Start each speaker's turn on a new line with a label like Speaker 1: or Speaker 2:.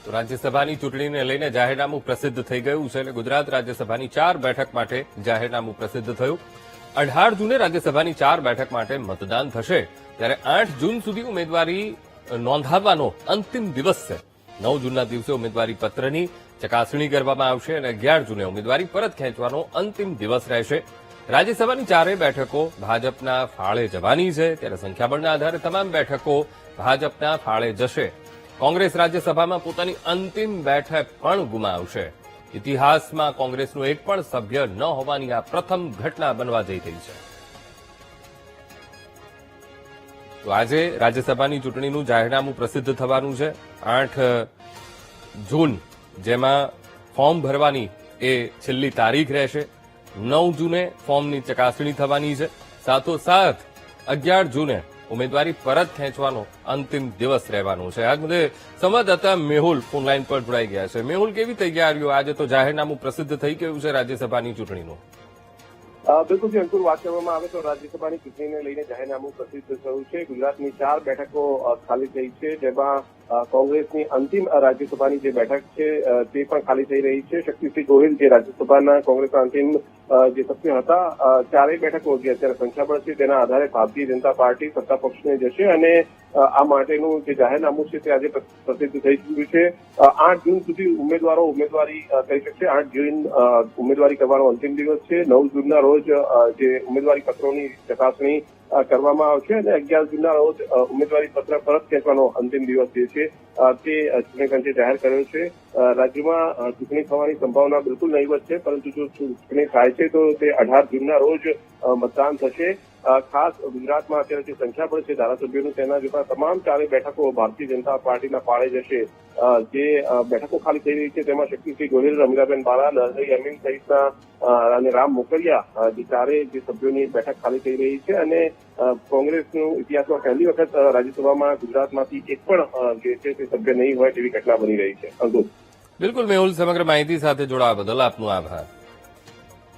Speaker 1: તો રાજ્યસભાની ચૂંટણીને લઈને જાહેરનામું પ્રસિદ્ધ થઈ ગયું છે અને ગુજરાત રાજ્યસભાની 4 બેઠક માટે જાહેરનામું પ્રસિદ્ધ થયું. 18 જૂને રાજ્યસભાની 4 બેઠક માટે મતદાન થશે, ત્યારે 8 જૂન સુધી ઉમેદવારી નોંધાવવાનો અંતિમ દિવસ છે. 9 જૂનના દિવસે ઉમેદવારી પત્રની ચકાસણી કરવામાં આવશે અને 11 જૂને ઉમેદવારી પરત ખેંચવાનો અંતિમ દિવસ રહેશે. રાજ્યસભાની 4 બેઠકો ભાજપના ફાળે જવાની છે, ત્યારે સંખ્યાબળના આધારે તમામ બેઠકો ભાજપના ફાળે જશે. કોંગ્રેસ રાજ્યસભામાં પોતાની અંતિમ બેઠક પણ ગુમાવશે. ઇતિહાસમાં કોંગ્રેસનું એક પણ સભ્ય ન હોવાની આ પ્રથમ ઘટના બનવા જઈ રહી છે. તો આજે રાજ્યસભાની ચૂંટણીનું જાહેરનામું પ્રસિદ્ધ થવાનું છે 8 જૂન, જેમાં ફોર્મ ભરવાની એ છેલ્લી તારીખ રહેશે. 9 જૂને ફોર્મની ચકાસણી થવાની છે. સાથોસાથ 11 જૂને ઉમેદવારી પરત ખેંચવાનો અંતિમ દિવસ રહેવાનો છે. આ મુદ્દે સંવાદદાતા મેહુલ ફોનલાઈન પર જોડાઈ ગયા છે. મેહુલ, કેવી તૈયારીઓ? આજે તો જાહેરનામું પ્રસિદ્ધ થઈ ગયું છે રાજ્યસભાની ચૂંટણીનું.
Speaker 2: બિલકુલ જી અંકુર, વાત કરવામાં આવે તો રાજ્યસભાની ચૂંટણીને લઈને જાહેરનામું પ્રસિદ્ધ થયું છે. ગુજરાતની 4 બેઠકો ખાલી થઈ છે, જેમાં કોંગ્રેસની અંતિમ રાજ્યસભાની જે બેઠક છે તે પણ ખાલી થઈ રહી છે. શક્તિસિંહ ગોહિલ જે રાજ્યસભાના કોંગ્રેસના અંતિમ જે સભ્ય હતા, 4 બેઠકો જે અત્યારે સંખ્યાબળ છે તેના આધારે ભારતીય જનતા પાર્ટી સત્તા પક્ષને જશે અને આ માટેનું જે જાહેરનામું છે તે આજે પ્રસિદ્ધ થઈ ચૂક્યું છે. 8 જૂન સુધી ઉમેદવારો ઉમેદવારી કરી શકશે. 8 જૂન ઉમેદવારી કરવાનો અંતિમ દિવસ છે. 9 જૂનના રોજ જે ઉમેદવારી પત્રોની ચકાસણી કરવામાં આવશે અને 11 જૂનના રોજ ઉમેદવારી પત્ર પરત ખેંચવાનો અંતિમ દિવસ જે છે તે ચૂંટણી પંચે જાહેર કર્યો છે. રાજ્યમાં ચૂંટણી થવાની સંભાવના બિલકુલ નહીવત છે, પરંતુ જો ચૂંટણી થાય છે તો તે 18 જૂનના રોજ મતદાન થશે. ખાસ ગુજરાતમાં અત્યારે જે સંખ્યાબળ છે ધારાસભ્યોનું, તેના જોતા તમામ 4 બેઠકો ભારતીય જનતા પાર્ટીના ફાળે જશે. જે બેઠકો ખાલી થઈ રહી છે તેમાં શક્તિસિંહ ગોહિલ, રમીલાબેન બારા, નરહરી અમીન સહિતના અને રામ મોકરિયા જે 4 જે સભ્યોની બેઠક ખાલી થઈ રહી છે અને કોંગ્રેસનું ઇતિહાસમાં પહેલી વખત રાજ્યસભામાં ગુજરાતમાંથી એક પણ જે છે તે સભ્ય નહીં હોય તેવી ઘટના બની રહી છે. અંકુર.
Speaker 1: બિલકુલ મેહુલ, સમગ્ર માહિતી સાથે જોડાવા બદલ આપનો આભાર.